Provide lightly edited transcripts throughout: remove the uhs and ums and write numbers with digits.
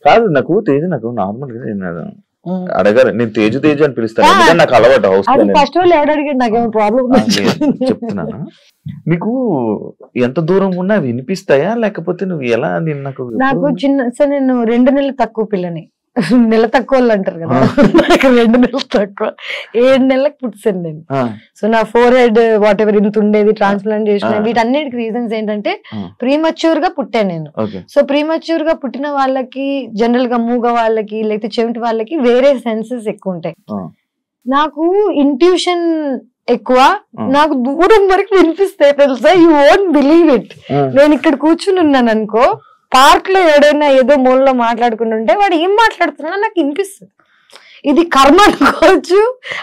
కాదు నాకు తేజ నాకు నార్మల్ గా అడగారు నేను తేజు అని పిలుస్తాను నాకు అలవాటు ఫస్ట్ ఎవరు అడిగాడు నాకేమో ప్రాబ్లం చెప్తున్నాను. నీకు ఎంత దూరం ఉన్నా వినిపిస్తాయా లేకపోతే నువ్వు ఎలా? నాకు చిన్న సార్ నేను 2 నెలలు తక్కువ పిల్లని, నెల తక్కువ వాళ్ళు అంటారు కదా, 2 నెలలు తక్కువ, 7 నెలలకు పుట్టాను నేను. సో నా ఫోర్ హెడ్ వాట్ ఎవర్ ఇంత ఉండేది ట్రాన్స్ప్లాంట్ చేసిన వీటన్నిటికి రీజన్స్ ఏంటంటే ప్రీమచ్యూర్ గా పుట్టాను నేను. సో ప్రీమచ్యూర్ గా పుట్టిన వాళ్ళకి జనరల్ గా మూగ వాళ్ళకి లేకపోతే చెవిటి వాళ్ళకి వేరే సెన్సెస్ ఎక్కువ ఉంటాయి. నాకు ఇంట్యూషన్ ఎక్కువ, నాకు దూరం వరకు వినిపిస్తాయి తెలుసా. You won't believe it. నేను ఇక్కడ కూర్చుని ఉన్నాను అనుకో, పార్క్ లో ఎవడైనా ఏదో మూలలో మాట్లాడుకుంటుంటే వాడు ఏం మాట్లాడుతున్నా నాకు వినిపిస్తుంది. ఇది కర్మ అనుకోవచ్చు,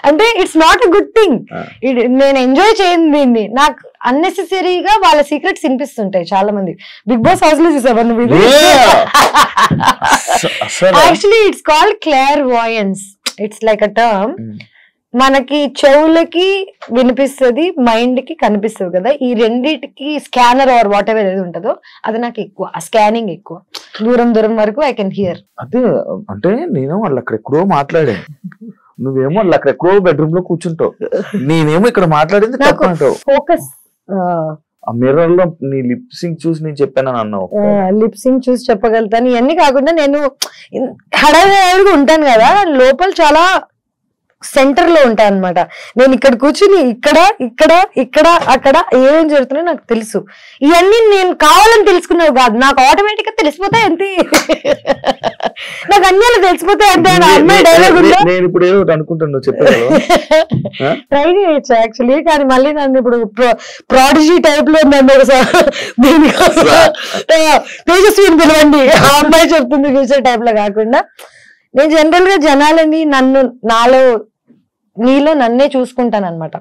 అంటే it's not a good thing. నేను ఎంజాయ్ చేయను దీన్ని. నాకు అన్నెసెసరీగా వాళ్ళ సీక్రెట్స్ వినిపిస్తుంటాయి. చాలా మంది బిగ్ బాస్ హౌస్ లో చూసావా నువ్వు? Actually it's called clairvoyance. It's like a term. మనకి చెవులకి వినిపిస్తుంది, మైండ్ కి కనిపిస్తుంది కదా, ఈ రెండిటికి స్కానర్ ఆర్ వాట్ ఎవర్ ఏది ఉంటుందో అది నాకు ఎక్కువ, ఆ స్కానింగ్ ఎక్కువ, దూరం దూరం వరకు ఐ కెన్ హియర్. అదే అంటే నేను వాళ్ళు అక్కడెక్కడో మాట్లాడాను, నువ్వేమో వాళ్ళు అక్కడెక్కడో బెడ్రూమ్ లో కూర్చుంటావు, నేనేమో ఇక్కడ మాట్లాడింది ఫోకస్. ఆ మిర్రర్ లో నీ లిప్ సింక్ చూసి నేను చెప్పాను అన్నావు. లిప్ సింక్ చూసి చెప్పగలుగుతాను. ఇవన్నీ కాకుండా నేను హడావిడిగా ఉంటాను కదా, లోపల చాలా సెంటర్ లో ఉంటాయి అనమాట. నేను ఇక్కడ కూర్చుని ఇక్కడ ఇక్కడ ఇక్కడ అక్కడ ఏమేం జరుగుతున్నాయో నాకు తెలుసు. ఇవన్నీ నేను కావాలని తెలుసుకున్నావు కాదు, నాకు ఆటోమేటిక్ గా తెలిసిపోతాయి అంతే. నాకు అన్నీ తెలిసిపోతాయి అంతే. అమ్మాయి డైలాగ్ నేను ఇప్పుడు ఏదో అనుకుంటాను చెప్పాను, ట్రై చేయొచ్చు యాక్చువల్లీ. కానీ మళ్ళీ నన్ను ఇప్పుడు ప్రాడిజీ టైప్ లో నన్ను తేజస్విని పిలవండి, ఆ అమ్మాయి చెప్తుంది ఫ్యూచర్ టైప్ లో కాకుండా, నేను జనరల్ గా జనాలని నీలో నన్నే చూసుకుంటాను అనమాట.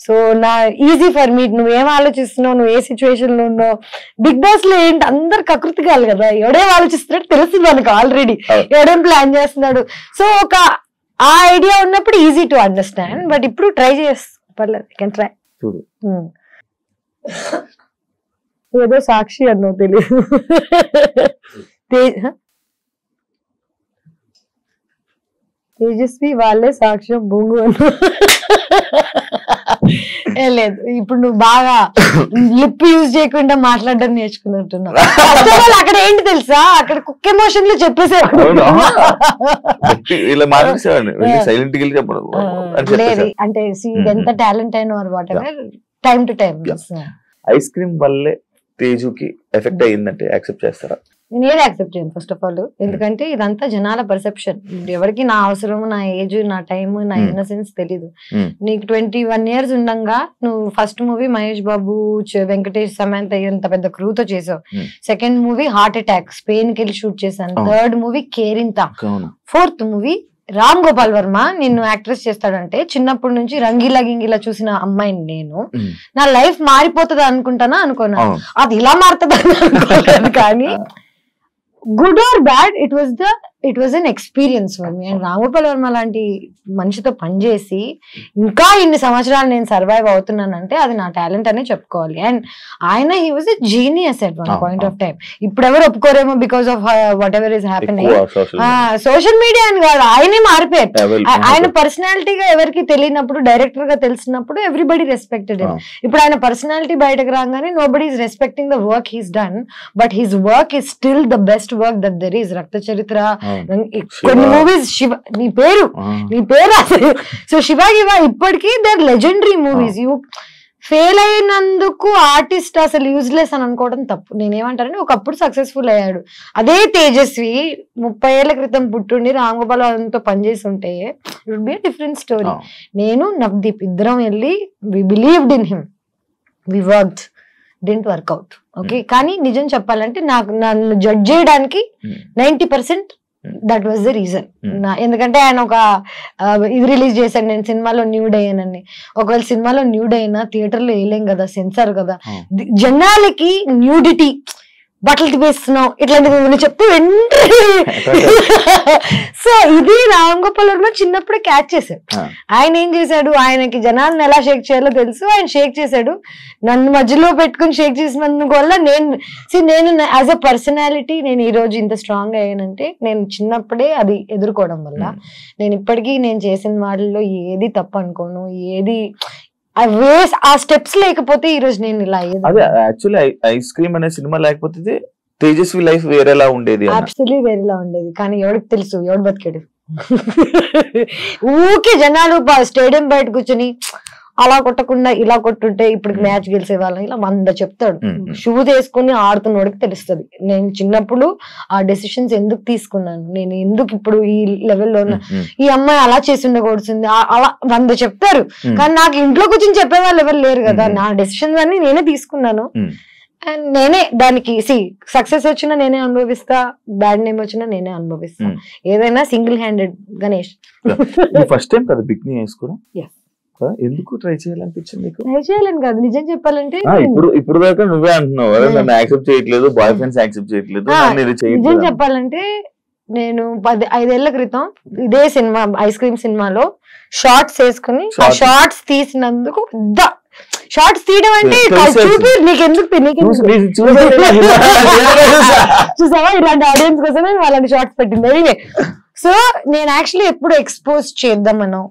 సో నా ఈజీ ఫర్ మీ. నువ్వేం ఆలోచిస్తున్నావు, నువ్వు ఏ సిచ్యువేషన్ లో ఉన్నావు. బిగ్ బాస్ లో ఏంటి అందరు కకృతి కాదు కదా, ఎవడేం ఆలోచిస్తున్నాడు తెలుస్తుంది మనకు ఆల్రెడీ, ఎవడేం ప్లాన్ చేస్తున్నాడు. సో ఒక ఆ ఐడియా ఉన్నప్పుడు ఈజీ టు అండర్స్టాండ్. బట్ ఇప్పుడు ట్రై పర్లేదు, కెన్ ట్రై. ఏదో సాక్షి అన్నావు తెలియదు. తేజస్వి వాళ్ళే సాక్ష్యం భూంగు అన్నా. లేదు, ఇప్పుడు నువ్వు బాగా లిప్ యూజ్ చేయకుండా మాట్లాడడం నేర్చుకున్నట్టున్నావు. అక్కడ ఏంటి తెలుసా, అక్కడ కుక్ ఎమోషన్ లో చెప్పేసాడు. లేదు అంటే ఎంత టాలెంట్ అయినా what ever, time to time. Ice cream వల్లే తేజుకి ఎఫెక్ట్ అయ్యిందంటే యాక్సెప్ట్ చేస్తారా? నేను ఏది యాక్సెప్ట్ చేయను ఫస్ట్ ఆఫ్ ఆల్. ఎందుకంటే ఇదంతా జనాల పర్సెప్షన్. ఎవరికి నా అవసరం, నా ఏజ్, నా టైం, నా ఇన్నసెన్స్ తెలీదు. నీకు 21 years ఉండగా నువ్వు ఫస్ట్ మూవీ మహేష్ బాబు, వెంకటేష్, సమంత ఇంత పెద్ద క్రూతో చేసావు. Second movie heart attack, Spain కి వెళ్ళి షూట్ చేశాను. Third movie Kerintha. Fourth movie Ram Gopal Varma నిన్ను యాక్ట్రెస్ చేస్తాడంటే చిన్నప్పటి నుంచి రంగీలా గింగిలా చూసిన అమ్మాయిని నేను, నా లైఫ్ మారిపోతుంది అనుకుంటానా అనుకున్నా. అది ఇలా మారుతుంది అనుకోలేదు. కానీ good or bad, it was an experience for me. And Ram Gopal Varma లాంటి మనిషితో పనిచేసి ఇంకా ఇన్ని సంవత్సరాలు నేను సర్వైవ్ అవుతున్నానంటే అది నా టాలెంట్ అనే చెప్పుకోవాలి. అండ్ ఆయన he was a genius at one point of time. ఇప్పుడు ఎవరు ఒప్పుకోరేమో because of whatever is happening. Social media అని కాదు, ఆయనే మారిపోయారు. ఆయన పర్సనాలిటీగా ఎవరికి తెలియనప్పుడు, డైరెక్టర్ గా తెలిసినప్పుడు ఎవ్రీబడి రెస్పెక్టెడ్ హిమ్. ఇప్పుడు ఆయన పర్సనాలిటీ బయటకు రాగానే nobody is respecting the work he's done, but his work is still the best work that there is. రక్త చరిత్ర, కొన్ని మూవీస్, శివ నీ పేరు సో శివ ఇప్పటికీ their legendary movies. You fail అయినందుకు ఆర్టిస్ట్ అసలు యూజ్లెస్ అని అనుకోవడం తప్పు. నేనేమంటానంటే ఒకప్పుడు సక్సెస్ఫుల్ అయ్యాడు. అదే తేజస్వి 30 ఏళ్ల క్రితం పుట్టుండి రామ్ గోపాల్ వర్మతో పనిచేసి ఉంటే it would be a different story. నేను నవదీప్ ఇద్దరం వెళ్ళి we believed in him, we worked, didn't work out. Okay, కానీ నిజం చెప్పాలంటే నన్ను జడ్జ్ చేయడానికి 90% దట్ వాజ్ ద రీజన్. ఎందుకంటే ఆయన ఒక ఇది రిలీజ్ చేశాడు, నేను సినిమాలో న్యూడ్ అయ్యానని. ఒకవేళ సినిమాలో న్యూడ్ అయినా థియేటర్ లో వేయలేం కదా, సెన్సార్ కదా. జనాలకి న్యూడిటీ బట్టలు తిప్పేస్తున్నావు ఇట్లాంటివి నువ్వు చెప్తే వెంటనే. సో ఇది రామ్ గోపాల్ వర్మ చిన్నప్పుడే క్యాచ్ చేశాడు. ఆయన ఏం చేశాడు, ఆయనకి జనాలను ఎలా షేక్ చేయాలో తెలుసు, ఆయన షేక్ చేశాడు. నన్ను మధ్యలో పెట్టుకుని షేక్ చేసినందుకు వల్ల నేను యాజ్ అ పర్సనాలిటీ నేను ఈ రోజు ఇంత స్ట్రాంగ్ అయ్యానంటే నేను చిన్నప్పుడే అది ఎదుర్కోవడం వల్ల. నేను ఇప్పటికీ నేను చేసిన వాళ్ళలో ఏది తప్పు అనుకోను, ఏది ఆ స్టెప్స్ లేకపోతే ఈ రోజు నేను ఇలా అయ్యేది. అదే యాక్చువల్లీ ఐస్ క్రీమ్ అనే సినిమా లేకపోతే తేజస్వి లైఫ్ వేరేలా ఉండేది, అబ్సల్యూట్లీ వేరేలా ఉండేది. కానీ ఎవరికి తెలుసు, ఎవడు బతికాడు. ఊకే జనాలు స్టేడియం బయట కూర్చొని అలా కొట్టకుండా ఇలా కొట్టుంటే ఇప్పుడు మ్యాచ్ గెలిచే వాళ్ళని ఇలా 100 చెప్తాడు. షూస్ వేసుకుని ఆడుతున్నోడికి తెలుస్తుంది నేను చిన్నప్పుడు ఆ డెసిషన్స్ ఎందుకు తీసుకున్నాను, నేను ఎందుకు ఇప్పుడు ఈ లెవెల్లో ఉన్నా, ఈ అమ్మాయి అలా చేసి ఉండకూడుతుంది, అలా 100 చెప్తారు. కానీ నాకు ఇంట్లో కూర్చొని చెప్పే వాళ్ళు ఎవరు లేరు కదా. నా డెసిషన్స్ అన్ని నేనే తీసుకున్నాను. అండ్ నేనే దానికి సక్సెస్ వచ్చినా నేనే అనుభవిస్తా, బ్యాడ్ నేమ్ వచ్చినా నేనే అనుభవిస్తా. ఏదైనా single handed. Ganesh first time కదా బిక్నీ వేసుకోవడం, ఎందుకు ట్రై చేయాలనిపించింది? ట్రై చేయాలని కాదు, నిజం చెప్పాలంటే ఇప్పుడు దాకా నువ్వే అంటున్నావు నన్ను యాక్సెప్ట్ చేయట్లేదు, బాయ్ ఫ్రెండ్స్ యాక్సెప్ట్ చేయట్లేదు. నిజం చెప్పాలంటే నేను 5 ఏళ్ల క్రితం ఇదే సినిమా ఐస్ క్రీమ్ సినిమాలో షార్ట్స్ వేసుకుని ఆ షార్ట్స్ తీసినందుకు షార్ట్స్ తీయడం అంటే చూపి నీకెందుకు చూసావా ఇలాంటి ఆడియన్స్ కోసమే వాళ్ళని షార్ట్స్ పెట్టింది. సో నేను యాక్చువల్లీ ఎప్పుడు ఎక్స్పోజ్ చేద్దామనో,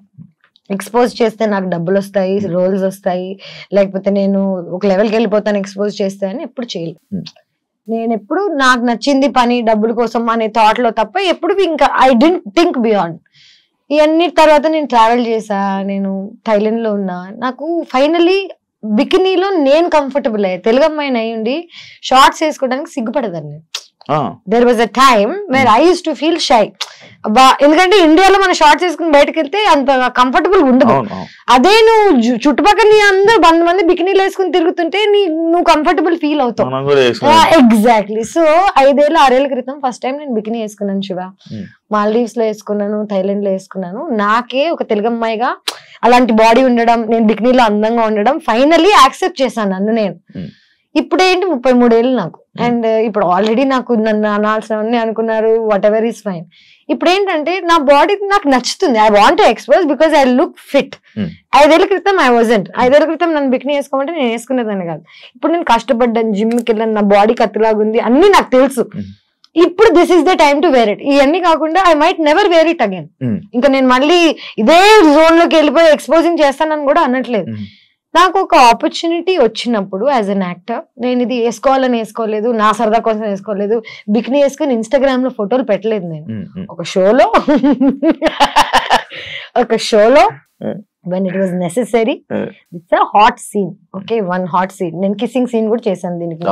ఎక్స్పోజ్ చేస్తే నాకు డబ్బులు వస్తాయి, రోల్స్ వస్తాయి, లేకపోతే నేను ఒక లెవెల్కి వెళ్ళిపోతాను ఎక్స్పోజ్ చేస్తే అని ఎప్పుడు చేయలేదు. నేను ఎప్పుడు నాకు నచ్చింది పని డబ్బుల కోసం అనే థాట్ లో తప్ప ఎప్పుడు ఇంకా ఐ డెంట్ థింక్ బియాండ్. ఇవన్నీ తర్వాత నేను ట్రావెల్ చేసా, నేను థైలాండ్ లో ఉన్నా, నాకు ఫైనలీ బికినీలో నేను కంఫర్టబుల్ అయ్యా. తెలుగు అమ్మాయిని అయ్యుండి షార్ట్స్ వేసుకోవడానికి సిగ్గుపడదాన్ని. There was a time where I use to feel shy. ఎందుకంటే ఇండియాలో మనం షార్ట్స్ వేసుకుని బయటకు వెళ్తే అంత కంఫర్టబుల్ ఉండదు. అదే నువ్వు చుట్టుపక్కల నీ అందరు 100 మంది బికినీలు వేసుకుని తిరుగుతుంటే నువ్వు కంఫర్టబుల్ ఫీల్ అవుతావు. ఎగ్జాక్ట్లీ. సో 5 ఏళ్ళు 6 ఏళ్ల క్రితం ఫస్ట్ టైం నేను బికినీ వేసుకున్నాను శివ. మాల్దీవ్స్ లో వేసుకున్నాను, థైలాండ్ లో వేసుకున్నాను. నాకే ఒక తెలుగు అమ్మాయిగా అలాంటి బాడీ ఉండడం, నేను బికినీలో అందంగా ఉండడం ఫైనల్లీ యాక్సెప్ట్ చేశాను నన్ను నేను. ఇప్పుడేంటి 33 ఏళ్ళు నాకు. అండ్ ఇప్పుడు ఆల్రెడీ నాకు నన్ను అనాల్సినవన్నీ అనుకున్నారు, వాట్ ఎవర్ ఈస్ ఫైన్. ఇప్పుడు ఏంటంటే నా బాడీ నాకు నచ్చుతుంది. I want to expose because I look fit. 5 ఏళ్ల క్రితం ఐ వాజంట్. 5 ఏళ్ల క్రితం నన్ను బికినీ వేసుకోమంటే నేను వేసుకునేదాన్ని కాదు. ఇప్పుడు నేను కష్టపడ్డాను, జిమ్కి వెళ్ళాను, నా బాడీ కత్తిలాగుంది అన్ని నాకు తెలుసు. ఇప్పుడు this is the time to wear it. ఇవన్నీ కాకుండా I might never wear it again. ఇంకా నేను మళ్ళీ ఇదే జోన్ లోకి వెళ్ళిపోయి ఎక్స్పోజింగ్ చేస్తానని కూడా అనట్లేదు. నాకు ఒక ఆపర్చునిటీ వచ్చినప్పుడు యాజ్ అన్ యాక్టర్ నేను ఇది వేసుకోవాలని వేసుకోలేదు, నా సరదా కోసం వేసుకోలేదు. బికినీ వేసుకుని ఇన్స్టాగ్రామ్ లో ఫోటోలు పెట్టలేదు నేను. ఒక షోలో when it was necessary, it's a hot scene. Okay, one hot scene. నేను కిస్సింగ్ సీన్ కూడా చేశాను దీనికి.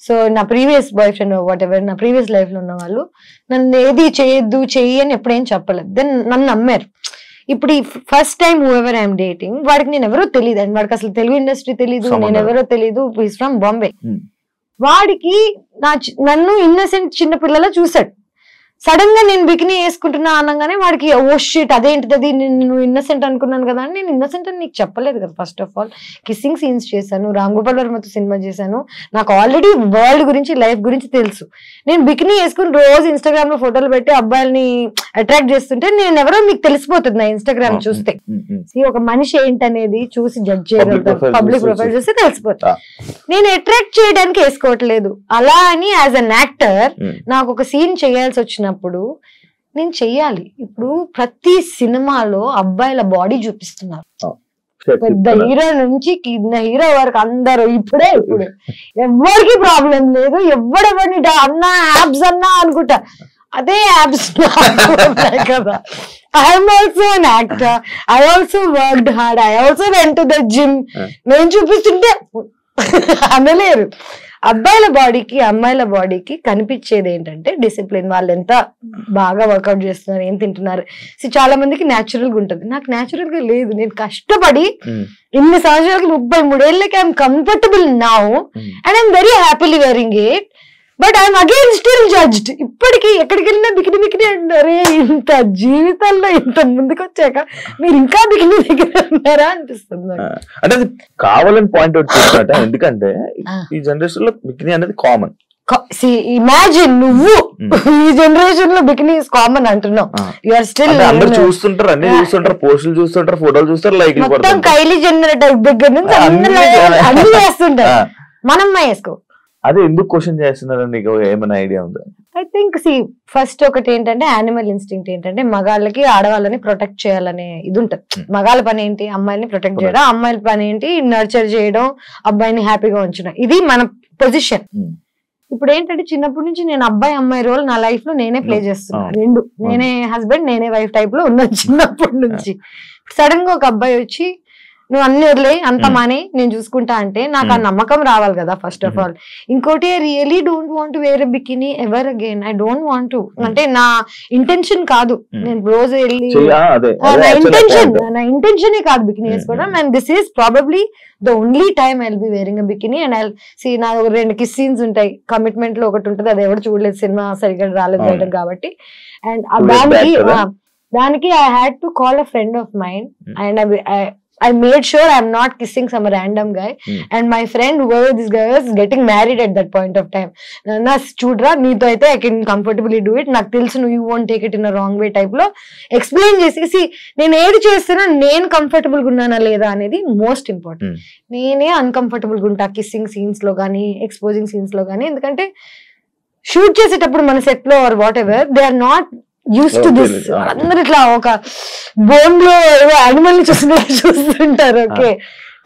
సో నా previous boy friend what ever నా ప్రీవియస్ లైఫ్ లో ఉన్న వాళ్ళు నన్ను ఏది చేయొద్దు చెయ్యి అని ఎప్పుడేం చెప్పలేదు. దెన్ నన్ను నమ్మారు. ఇప్పుడు ఈ first time who ever I'm dating వాడికి నేను ఎవరో తెలియదు అండి, వాడికి అసలు తెలుగు ఇండస్ట్రీ తెలీదు, నేను ఎవరో తెలీదు, ఈస్ ఫ్రమ్ బాంబే. వాడికి నన్ను ఇన్నసెంట్ చిన్న పిల్లలా చూసాడు. సడన్ గా నేను బికినీ వేసుకుంటున్నా అనగానే వాడికి ఓ షిట్ అదేంటిది నేను ఇన్నసెంట్ అనుకున్నాను కదా అని. నేను ఇన్నసెంట్ అని నీకు చెప్పలేదు కదా. First of all kissing scenes చేశాను, రామ్ గోపాల్ వర్మతో సినిమా చేశాను, నాకు ఆల్రెడీ వరల్డ్ గురించి లైఫ్ గురించి తెలుసు. నేను బికినీ వేసుకుని రోజు ఇన్స్టాగ్రామ్ లో ఫోటోలు పెట్టి అబ్బాయిల్ని అట్రాక్ట్ చేస్తుంటే నేను ఎవరో మీకు తెలిసిపోతుంది నా ఇన్స్టాగ్రామ్ చూస్తే. ఒక మనిషి ఏంటనేది చూసి జడ్జ్ చేయగలుగుతారు, పబ్లిక్ ప్రొఫైల్ చూస్తే తెలిసిపోతుంది. నేను అట్రాక్ట్ చేయడానికి వేసుకోవట్లేదు. అలా అని యాజ్ అన్ యాక్టర్ నాకు ఒక సీన్ చేయాల్సి వచ్చినప్పుడు నేను చెయ్యాలి. ఇప్పుడు ప్రతి సినిమాలో అబ్బాయిల బాడీ చూపిస్తున్నారు, పెద్ద హీరో నుంచి కింద హీరో వరకు అందరూ. ఇప్పుడు ఎవరికి ప్రాబ్లం లేదు, ఎవడెవరిని అన్నా యాబ్స్ అన్నా అనుకుంటా. అదే యాబ్స్ కదా. I'm also an actor, I also worked hard, I also went to the gym. నేను చూపిస్తుంటే అనలేరు. అబ్బాయిల బాడీకి అమ్మాయిల బాడీకి కనిపించేది ఏంటంటే డిసిప్లిన్. వాళ్ళు ఎంత బాగా వర్కౌట్ చేస్తున్నారు, ఏం తింటున్నారు. చాలా మందికి న్యాచురల్ గా ఉంటుంది, నాకు న్యాచురల్ గా లేదు. నేను కష్టపడి ఇన్ని సంవత్సరాలకి 33 ఏళ్ళకి I'm comfortable now and I'm very happily wearing it. But I'm again still judged. ఇప్పటికీ ఎక్కడికి వెళ్ళినా బికిని బికిని అంటారే. ఇంత జీవితంలో ఇంత ముందుకు వచ్చాక మీరు ఇంకా బికిని బికిని అంటారా అనిపిస్తుంది. అంటే అది కావాలని పాయింట్ అవుట్ చేస్తారట. ఎందుకంటే ఈ జనరేషన్ లో బికిని అనేది కామన్. ఇమాజిన్ నువ్వు ఈ జనరేషన్ లో బికినీ ఇస్ కామన్ అంటున్నావు. యూఆర్ స్టిల్ అందరూ చూస్తుంటారు, అన్ని చూస్తుంటారు, పోస్టులు చూస్తుంటారు, ఫోటోలు చూస్తారు, లైక్ మొత్తం కైలీ జెన్నర్ దగ్గర నుంచి అన్ని వేస్తుంటారు. మనం వేసుకో. అదే ఎందుకు క్వశ్చన్ చేస్తున్నారు, నీకు ఏమైనా ఐడియా ఉందా? ఐ థింక్ ఫస్ట్ ఒకటి ఏంటంటే యానిమల్ ఇన్స్టింక్ట్ ఏంటంటే మగాళ్ళకి ఆడవాళ్ళని ప్రొటెక్ట్ చేయాలనే ఇది ఉంటది. మగాళ్ళ పని ఏంటి, అమ్మాయిని ప్రొటెక్ట్ చేయడం, అమ్మాయిల పని ఏంటి నర్చర్ చేయడం, అబ్బాయిని హ్యాపీగా ఉంచడం. ఇది మన పొజిషన్. ఇప్పుడు ఏంటంటే చిన్నప్పటి నుంచి నేను అబ్బాయి అమ్మాయి రోల్ నా లైఫ్ లో నేనే ప్లే చేస్తున్నాను. రెండు, నేనే హస్బెండ్ నేనే వైఫ్ టైప్ లో ఉన్నాను చిన్నప్పటి నుంచి. సడన్ గా ఒక అబ్బాయి వచ్చి నువ్వు అన్ని వదిలే అంత మానే నేను చూసుకుంటా అంటే నాకు ఆ నమ్మకం రావాలి కదా ఫస్ట్ ఆఫ్ ఆల్. ఇంకోటి I really don't want wear a bikini ever again. I don't want to, అంటే నా ఇంటెన్షన్ కాదు నేను రోజు వెళ్ళి, నా ఇంటెన్షనే కాదు బికినీ వేసుకోవడం. And this is probably the only time I will be wearing a bikini. And I see నా 2 కిస్ సీన్స్ ఉంటాయి, కమిట్మెంట్ లో ఒకటి ఉంటుంది, అది ఎవరు చూడలేదు, సినిమా సరిగ్గా రాలేదు వేయడం కాబట్టి. అండ్ దానికి I had to call a friend of mind and I made sure I'm not kissing some random guy. And my friend, whoever this guy was, getting married at that point of time. Na chudra neeto aithe I can comfortably do it. Nak telusu you won't take it in a wrong way type lo explain chesi see nenu edi chestuna nenu comfortable ga unnana ledha anedi most important. Nene uncomfortable ga unta kissing scenes lo gaani exposing scenes lo gaani, endukante shoot చేసేటప్పుడు మన set లో or whatever they are not used to this. అందరు ఇట్లా ఒక bone లో animal ని చూస్తుంటారు. Okay,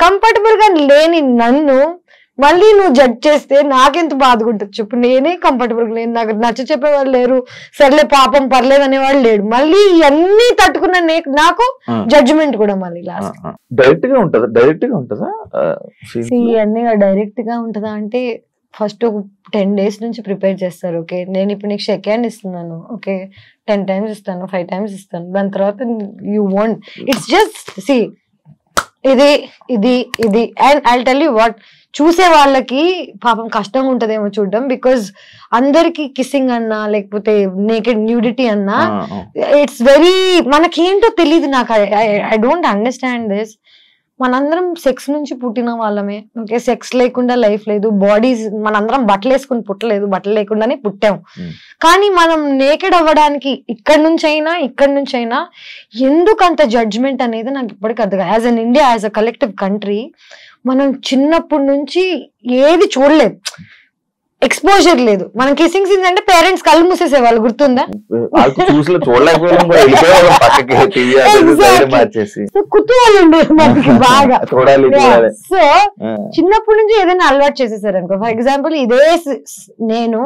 comfortable గా లేని నన్ను మళ్ళీ నువ్వు జడ్జ్ చేస్తే నాకెంత బాధగా ఉంటుంది చెప్పు. నేనే కంఫర్టబుల్ గా లేను, నాకు నచ్చ చెప్పేవాళ్ళు లేరు, సర్లే పాపం పర్లేదు అనేవాళ్ళు లేడు. మళ్ళీ ఇవన్నీ తట్టుకున్న నాకు జడ్జిమెంట్ కూడా మళ్ళీ లాస్ట్. డైరెక్ట్ గా ఉంటుందా ఇవన్నీ డైరెక్ట్ గా ఉంటుందా అంటే ఫస్ట్ ఒక 10 days నుంచి ప్రిపేర్ చేస్తారు. ఓకే, నేను ఇప్పుడు నీకు షేక్ హ్యాండ్ ఇస్తున్నాను, ఓకే 10 times ఇస్తాను, 5 times ఇస్తాను, దాని తర్వాత you want it's just see ఇది ఇది ఇది. And I tell you what, చూసే వాళ్ళకి పాపం కష్టంగా ఉంటదేమో చూడడం, బికాజ్ అందరికి కిస్సింగ్ అన్నా లేకపోతే నేకెడ్ న్యూడిటీ అన్నా ఇట్స్ వెరీ, మనకేంటో తెలియదు. నాకు ఐ డోంట్ అండర్స్టాండ్ దిస్. మనందరం సెక్స్ నుంచి పుట్టిన వాళ్ళమే. ఓకే, సెక్స్ లేకుండా లైఫ్ లేదు. బాడీస్ మనందరం బట్టలు వేసుకుని పుట్టలేదు, బట్టలు లేకుండానే పుట్టాం. కానీ మనం నేకెడ్ అవ్వడానికి ఇక్కడి నుంచి అయినా ఎందుకు అంత జడ్జ్మెంట్ అనేది నాకు ఇప్పటికీ అర్థం కాదు. As an India, as a collective country, మనం చిన్నప్పటి నుంచి ఏది చూడలేదు, ఎక్స్పోజర్ లేదు. మనం కిస్సింగ్ సీన్స్ అంటే పేరెంట్స్ కళ్ళు మూసేసేవాళ్ళు, గుర్తుందా? కుతూహలం ఉండేది మనకి బాగా. సో చిన్నప్పటి నుంచి ఏదైనా అలవాటు చేసేసారు అనుకో. ఫర్ ఎగ్జాంపుల్ ఇదే నేను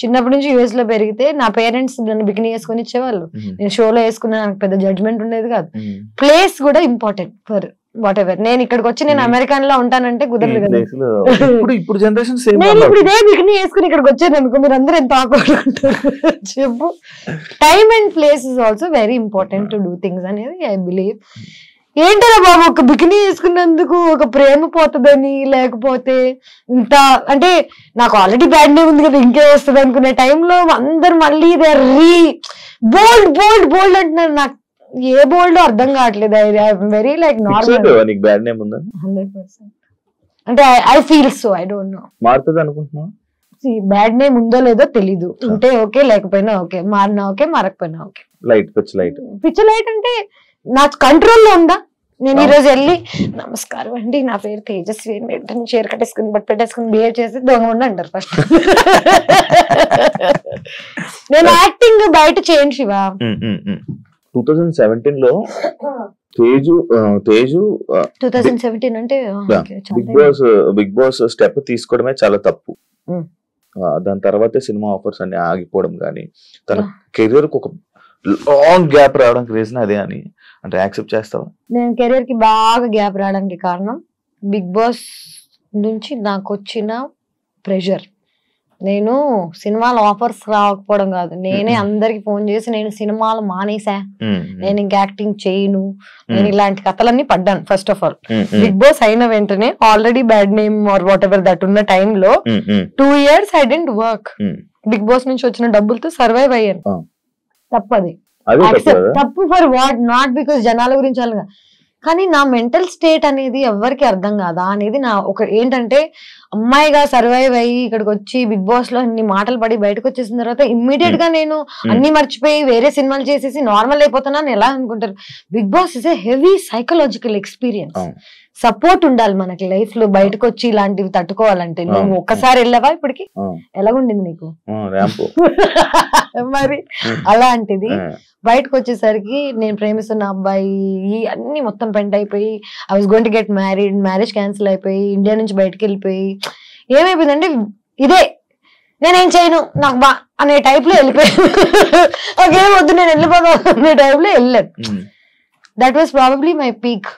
చిన్నప్పటి నుంచి యుఎస్ లో పెరిగితే నా పేరెంట్స్ నన్ను బికినీ వేసుకొని ఇచ్చేవాళ్ళు. నేను షోలో వేసుకున్నా, నాకు పెద్ద జడ్జ్మెంట్ ఉండేది కాదు. ప్లేస్ కూడా ఇంపార్టెంట్ ఫర్ వాట్ ఎవర్. నేను ఇక్కడికి వచ్చి నేను అమెరికన్ లో ఉంటానంటే కుదరదు కదా. ఇప్పుడు జనరేషన్ నేను ఇప్పుడు ఇదే బికినీ వేసుకుని ఇక్కడికి వచ్చాను అనుకో, మీరు అందరూ ఎంత ఆక్వర్డ్ ఉంటారు చెప్పు. Time and place is also very important to do things అనేది ఐ బిలీవ్. ఏంటరా బాబు ఒక బికినీ వేసుకున్నందుకు ఒక ప్రేమ పోతుందని, లేకపోతే ఇంత అంటే నాకు ఆల్రెడీ బ్యాడ్ నేమ్ ఉంది కదా ఇంకే వస్తుంది అనుకునే టైంలో అందరు మళ్ళీ దే బోల్డ్ బోల్డ్ బోల్డ్ అంటున్నారు. నాకు ఏ బోల్డ్ అర్థం కావట్లేదు. Very like normal. 100%. అంటే I feel so, I don't know. మారుతుంది అనుకుంటున్నా. బ్యాడ్ నేమ్ ఉందో లేదో తెలీదు. ఉంటే ఓకే, లేకపోయినా ఓకే, మారినా ఓకే, మారకపోయినా ఓకే. పిచ్ లైట్ అంటే నా కంట్రోల్లో ఉందా? నేను ఈ రోజు వెళ్ళి నమస్కారం అండి, నా పేరు తేజస్వి, వెంటనే చీర కట్టేసుకుని బట్ పెట్టేసుకుని బిహేవ్ చేసి దొంగ ఉండి అంటారు ఫస్ట్. నేను యాక్టింగ్ బయట చేయండి శివ. 2017 లో తేజు 2017 అంటే బిగ్ బాస్ స్టెప్ తీసుకోవడమే చాలా తప్పు. దాని తర్వాతే సినిమా ఆఫర్స్ అన్ని ఆగిపోవడం కానీ, తన కెరీర్ కు ఒక లాంగ్ గ్యాప్ రావడానికి రీజన్ అదే అని అంటే యాక్సెప్ట్ చేస్తావా? నేను కెరీర్ కి బాగా గ్యాప్ రావడానికి కారణం బిగ్ బాస్ నుంచి నాకు వచ్చిన ప్రెషర్. నేను సినిమాల ఆఫర్స్ రాకపోవడం కాదు, నేనే అందరికి ఫోన్ చేసి నేను సినిమాలు మానేసా, నేను ఇంకా యాక్టింగ్ చేయను, నేను ఇలాంటి కథలన్నీ పడ్డాను. First of all Big Boss అయిన వెంటనే already bad name or whatever that ఉన్న టైంలో 2 years I didn't work. Big Boss నుంచి వచ్చిన డబ్బులతో సర్వైవ్ అయ్యాను. తప్పది, తప్పు ఫర్ వాట్, నాట్ బికాస్ జనాల గురించి అలాగా, కానీ నా మెంటల్ స్టేట్ అనేది ఎవరికి అర్థం కాదా అనేది నా ఒక ఏంటంటే అమ్మాయిగా సర్వైవ్ అయ్యి ఇక్కడికి వచ్చి బిగ్ బాస్ లో అన్ని మాటలు పడి బయటకు వచ్చేసిన తర్వాత ఇమ్మీడియట్ గా నేను అన్ని మర్చిపోయి వేరే సినిమాలు చేసేసి నార్మల్ అయిపోతున్నాను ఎలా అనుకుంటారు. Big Boss is a heavy psychological experience. Support ఉండాలి మనకి లైఫ్ లో బయటకు వచ్చి ఇలాంటివి తట్టుకోవాలంటే. నువ్వు ఒక్కసారి వెళ్ళావా ఇప్పటికి? ఎలాగుండింది నీకు? మరి అలాంటిది బయటకు వచ్చేసరికి నేను ప్రేమిస్తున్న అబ్బాయి అన్ని మొత్తం పెంట్ అయిపోయి I was going to get married, marriage cancel అయిపోయి ఇండియా నుంచి బయటకు వెళ్ళిపోయి ఏమైపోయిందంటే ఇదే నేనేం చేయను నాకు బా అనే టైప్ లో వెళ్ళిపోయాను. ఓకే వద్దు నేను వెళ్ళిపోతాను అనే టైప్ లో వెళ్ళాను. That was probably my peak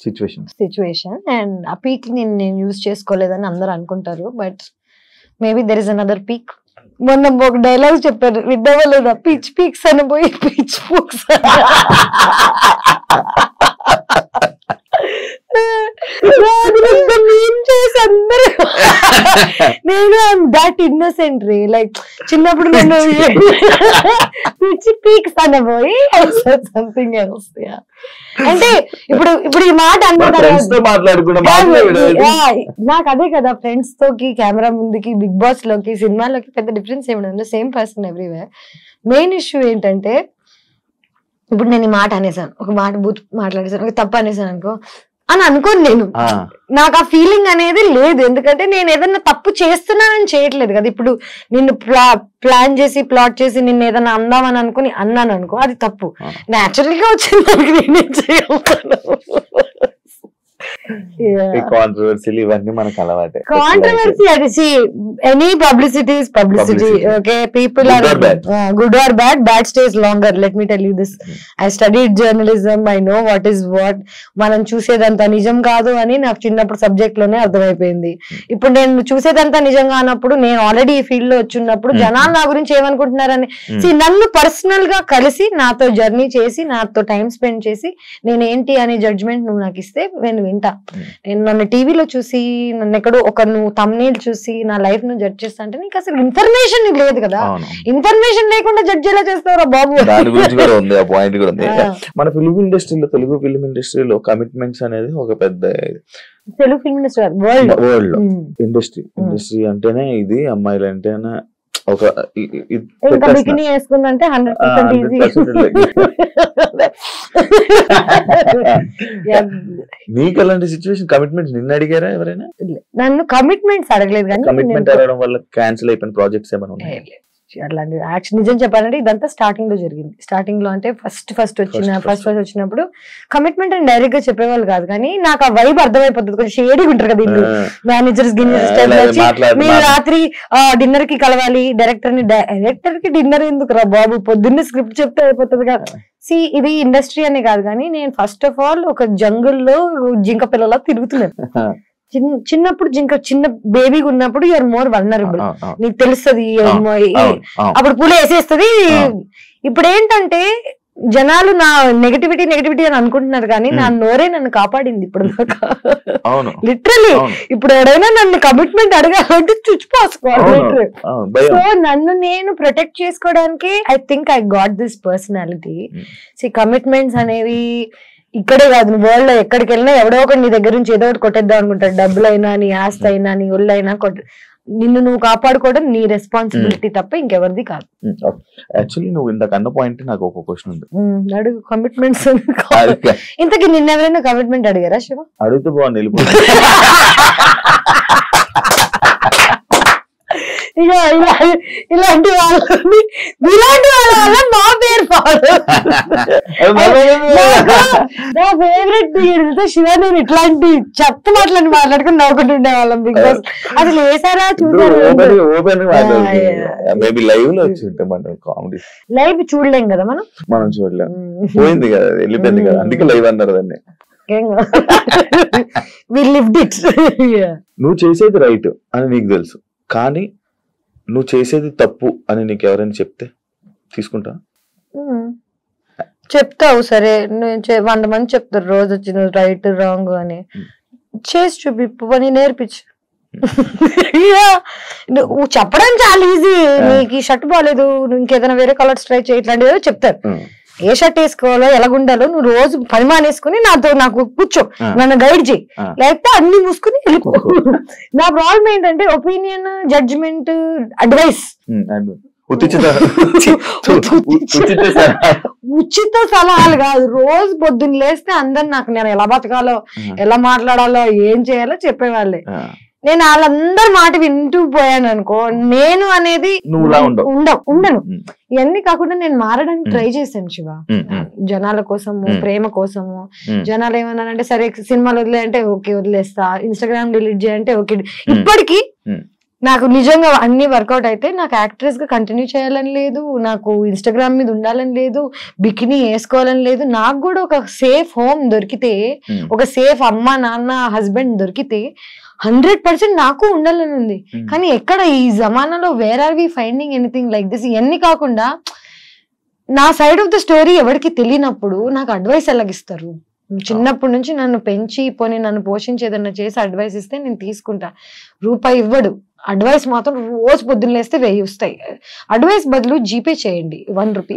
situation. And ఆ పీక్ నేను యూజ్ చేసుకోలేదని అందరు అనుకుంటారు. But maybe there is another peak. మొన్న ఒక డైలాగ్ చెప్పారు విద్దావా లేదా, పిచ్ పీక్స్ అని పోయి పిచ్ పూక్స్. నేను దట్ ఇన్నోసెంట్ రే లైక్ చిన్నప్పుడు నేను పిచ్ పీక్స్ అనబోయి సంథింగ్ ఎల్స్. అంటే ఇప్పుడు ఈ మాట నాకు అదే కదా ఫ్రెండ్స్ తోకి కెమెరా ముందుకి బిగ్ బాస్ లోకి సినిమాలోకి పెద్ద డిఫరెన్స్ ఏమి same person everywhere. Main issue ఏంటంటే ఇప్పుడు నేను ఈ మాట అనేసాను, ఒక మాట బూత్ మాట్లాడేసాను, ఒక తప్పు అనేసాను అనుకో అని అనుకోను. నేను నాకు ఆ ఫీలింగ్ అనేది లేదు. ఎందుకంటే నేను ఏదన్నా తప్పు చేస్తున్నానని చేయట్లేదు కదా. ఇప్పుడు నిన్ను ప్లాన్ చేసి ప్లాట్ చేసి నిన్ను ఏదైనా అందామని అనుకుని అన్నాను అనుకో, అది తప్పు. న్యాచురల్ గా వచ్చింది దానికి నేనేం చేయగలుగుతాను. కాంట్రవర్సీలు ఇవన్నీ మనకు అలవాటే. కాంట్రవర్సీ అది any publicity is publicity. Okay people are good or bad, bad stays longer. Let me tell you this, I studied journalism, I know what is what. మనం చూసేదంతా నిజం కాదు అని నాకు చిన్నప్పుడు సబ్జెక్ట్ లోనే అర్థమైపోయింది. ఇప్పుడు నేను చూసేదంతా నిజంగా అన్నప్పుడు నేను ఆల్రెడీ ఈ ఫీల్డ్ లో వచ్చినప్పుడు జనాలు నా గురించి ఏమనుకుంటున్నారని నన్ను పర్సనల్ గా కలిసి నాతో జర్నీ చేసి నాతో టైం స్పెండ్ చేసి నేను ఏంటి అనే జడ్జ్మెంట్ నువ్వు నాకు ఇస్తే నేను వింటా. నేను నన్ను టీవీలో చూసి నన్ను ఎక్కడో ఒక నువ్వు తమ్నేల్ చూసి నా లైఫ్ ను జడ్జ్ చేస్తా అంటే నీకు అసలు ఇన్ఫర్మేషన్ లేదు కదా. ఇన్ఫర్మేషన్ లేకుండా జడ్జ్ ఎలా చేస్తారా బాబు? మన ఫిల్మ్ ఇండస్ట్రీలో, తెలుగు ఫిల్మ్ ఇండస్ట్రీలో కమిట్మెంట్స్ అనేది ఒక పెద్ద, తెలుగు ఫిల్మ్ ఇండస్ట్రీ వరల్డ్ లో ఇండస్ట్రీ అంటేనే ఇది, అమ్మాయిలు అంటేనే ఒక బికినీ వేసుకుందంటే 100% ఈజీ. నీకు అలాంటి సిచ్యువేషన్ కమిట్మెంట్స్ నిన్ను అడిగారా ఎవరైనా? నన్ను కమిట్మెంట్స్ అడగలేదు కానీ కమిట్మెంట్ అడగడం వల్ల క్యాన్సిల్ అయిపోయిన ప్రాజెక్ట్స్ ఏమైనా ఉన్నాయి? అట్లాంటి యాక్చువల్ నిజం చెప్పాలంటే ఇదంతా స్టార్టింగ్ లో జరిగింది. స్టార్టింగ్ లో అంటే ఫస్ట్ వచ్చినప్పుడు కమిట్మెంట్ అని డైరెక్ట్ గా చెప్పేవాళ్ళు కాదు, కానీ నాకు ఆ వైబ్ అర్థమైపోతుంది. కొంచెం షేడీగా ఉంటారు కదా ఇల్లు, మేనేజర్స్ మీరు రాత్రి డిన్నర్ కి కలవాలి, డైరెక్టర్ కి డిన్నర్ ఎందుకు రా బాబు, పొద్దున్నే స్క్రిప్ట్ చెప్తే అయిపోతుంది కదా. ఇది ఇండస్ట్రీ అనే కాదు కానీ నేను ఫస్ట్ ఆఫ్ ఆల్ ఒక జంగుల్లో జింక పిల్లలా తిరుగుతున్నాను. చిన్నప్పుడు చిన్న బేబీగా ఉన్నప్పుడు యూఆర్ మోర్ వల్నరబుల్, నీకు తెలుస్తుంది అప్పుడు పూల వేసేస్తుంది. ఇప్పుడు ఏంటంటే జనాలు నా నెగటివిటీ అని అనుకుంటున్నారు కానీ నా నోరే నన్ను కాపాడింది ఇప్పుడు దాకా. లిటరలీ ఇప్పుడు ఎవరైనా నన్ను కమిట్మెంట్ అడగాలంటే చుచ్చిపోసుకోవాలి. సో నన్ను నేను ప్రొటెక్ట్ చేసుకోవడానికి I think I got this personality. Commitments అనేవి ఇక్కడే కాదు, వరల్డ్ లో ఎక్కడికి వెళ్ళినా ఎవడో ఒకటి నీ దగ్గర నుంచి ఏదో ఒకటి కొట్టేద్దాం అనుకుంటాడు. డబ్బులైనా, నీ ఆస్తి అయినా, నీ ఒళ్ళైనా నిన్ను నువ్వు కాపాడుకోవడం నీ రెస్పాన్సిబిలిటీ తప్ప ఇంకెవరిది కాదు. యాక్చువల్లీ నువ్వు ఇంతకు అన్న పాయింట్ నాకు ఒక క్వశ్చన్ ఉంది. అడుగు. కమిట్మెంట్స్ ఇంతకీ నిన్న ఎవరైనా కమిట్మెంట్ అడిగారా శివ? అడిగితే బాగుంది వెళ్ళిపోయి. ఇలాంటి వాళ్ళ మా పేరు నా ఫేవరెట్ శివ. నేను ఇట్లాంటి చెత్త మాట్లాడుకుని నవ్వుకుంటుండే వాళ్ళం బిగ్ బాస్. అసలు వేసారా లైవ్ చూడలేం కదా మనం చూడలేం, పోయింది కదా, వెళ్ళిపోయింది కదా, అందుకే లైవ్ అన్నారు దాన్ని. నువ్వు చేసేది రైట్ అని నీకు తెలుసు, కానీ నువ్వు చేసేది తప్పు అని నీకు ఎవరైనా చెప్తే తీసుకుంటా? చెప్తావు. సరే 100 మంది చెప్తారు రోజు వచ్చి నువ్వు రైట్ రాంగ్ అని. చేసి చూపి పని నేర్పించు. నువ్వు చెప్పడం చాలా ఈజీ. నీకు ఈ షర్ట్ బాగాలేదు, నువ్వు ఇంకేదైనా వేరే కలర్స్ ట్రై చేయి, ఇట్లాంటివి చెప్తారు. ఏ షర్ట్ వేసుకోవాలో ఎలాగుండాలో నువ్వు రోజు పరిమాణేసుకుని నాకు కూర్చో, నన్ను గైడ్ చేయి, లేకపోతే అన్ని మూసుకుని వెళ్ళిపో. నా ప్రాబ్లం ఏంటంటే ఒపీనియన్, జడ్జిమెంట్, అడ్వైస్, ఉచిత సలహాలు కాదు. రోజు పొద్దున్న లేస్తే అందరు నాకు నేను ఎలా బతకాలో, ఎలా మాట్లాడాలో, ఏం చేయాలో చెప్పేవాళ్ళే. నేను వాళ్ళందరి మాట వింటూ పోయాను అనుకో, నేను అనేది ఉండను. ఇవన్నీ కాకుండా నేను మారడానికి ట్రై చేశాను శివ, జనాల కోసము, ప్రేమ కోసము. జనాలు ఏమన్నారంటే సరే సినిమాలు వదిలేయంటే ఓకే వదిలేస్తా, ఇన్స్టాగ్రామ్ డిలీట్ చేయంటే ఓకే. ఇప్పటికీ నాకు నిజంగా అన్ని వర్కౌట్ అయితే నాకు యాక్ట్రెస్ గా కంటిన్యూ చేయాలని లేదు, నాకు ఇన్స్టాగ్రామ్ మీద ఉండాలని లేదు, బికినీ వేసుకోవాలని లేదు. నాకు కూడా ఒక సేఫ్ హోమ్ దొరికితే, ఒక సేఫ్ అమ్మ నాన్న హస్బెండ్ దొరికితే 100% నాకు ఉండాలని ఉంది. కానీ ఎక్కడ ఈ జమానాలో where are we finding anything like this? ఇవన్నీ కాకుండా నా సైడ్ ఆఫ్ ద స్టోరీ ఎవరికి తెలియనప్పుడు నాకు అడ్వైస్ ఎలాగిస్తారు? చిన్నప్పటి నుంచి నన్ను పెంచి పోనీ నన్ను పోషించి ఏదన్నా చేసి అడ్వైస్ ఇస్తే నేను తీసుకుంటా. రూపాయి ఇవ్వడు, అడ్వైస్ మాత్రం రోజు పొద్దున్న లేస్తే 1000 వస్తాయి. అడ్వైస్ బదులు జీపే చేయండి 1 రూపీ.